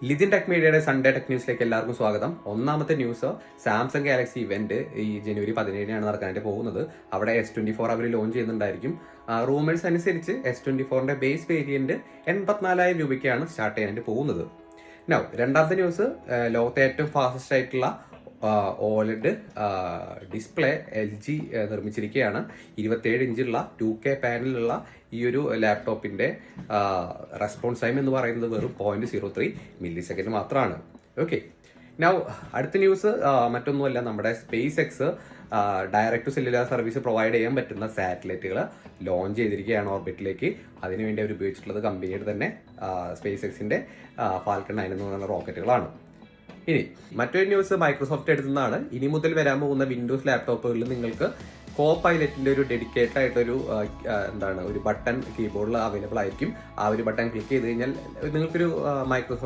Lithin tech മീഡിയയുടെ Sunday tech ന്യൂസിലേക്ക് എല്ലാവർക്കും സ്വാഗതം. ഒന്നാമത്തെ ന്യൂസ്, സാംസങ് ഗാലക്സി ഇവന്റ് ഈ ജനുവരി 17-നാണ് നടക്കാനായിട്ട് പോകുന്നത്. അവിടെ S24 അവർ ലോഞ്ച് ചെയ്യുന്നുണ്ടായിരിക്കും. റൂമേഴ്സ് അനുസരിച്ച് S24ന്റെ ബേസ് വേരിയന്റ് 84,000 രൂപയ്ക്കാണ് സ്റ്റാർട്ട് ചെയ്യാനായിട്ട് പോകുന്നത്. രണ്ടാമത്തെ ന്യൂസ്, ലോകത്തെ ഏറ്റവും ഫാസ്റ്റസ്റ്റ് ആയിട്ടുള്ള OLED ഡിസ്പ്ലേ LG നിർമ്മിച്ചിരിക്കുകയാണ്. 27 ഇഞ്ചുള്ള 2K പാനലുള്ള ഈ ഒരു ലാപ്ടോപ്പിന്റെ റെസ്പോൺസ് ടൈം എന്ന് പറയുന്നത് വെറും 0.03 മില്ലി സെക്കൻഡ് മാത്രമാണ്. ഓക്കെ, അടുത്ത ന്യൂസ് മറ്റൊന്നുമല്ല, നമ്മുടെ SpaceX direct to cellular service provide ചെയ്യാൻ പറ്റുന്ന സാറ്റലൈറ്റുകൾ ലോഞ്ച് ചെയ്തിരിക്കുകയാണ് ഓർബിറ്റിലേക്ക്. അതിനുവേണ്ടി അവർ ഉപയോഗിച്ചിട്ടുള്ളത് കമ്പനിയുടെ തന്നെ സ്പേസ് എക്സിന്റെ ഫാൽക്കൺ 9 എന്ന് പറയുന്ന റോക്കറ്റുകളാണ്. ഇനി മറ്റൊരു ന്യൂസ് മൈക്രോസോഫ്റ്റ് എടുത്തുന്നതാണ്. ഇനി മുതൽ വരാൻ പോകുന്ന വിൻഡോസ് ലാപ്ടോപ്പുകളിൽ നിങ്ങൾക്ക് കോ പൈലറ്റിന്റെ ഒരു ഡെഡിക്കേറ്റഡ് ആയിട്ടൊരു ഒരു ബട്ടൺ കീബോർഡിൽ അവൈലബിൾ ആയിരിക്കും. ആ ഒരു ബട്ടൺ ക്ലിക്ക് ചെയ്ത് കഴിഞ്ഞാൽ നിങ്ങൾക്കൊരു മൈക്രോസോഫ്റ്റ്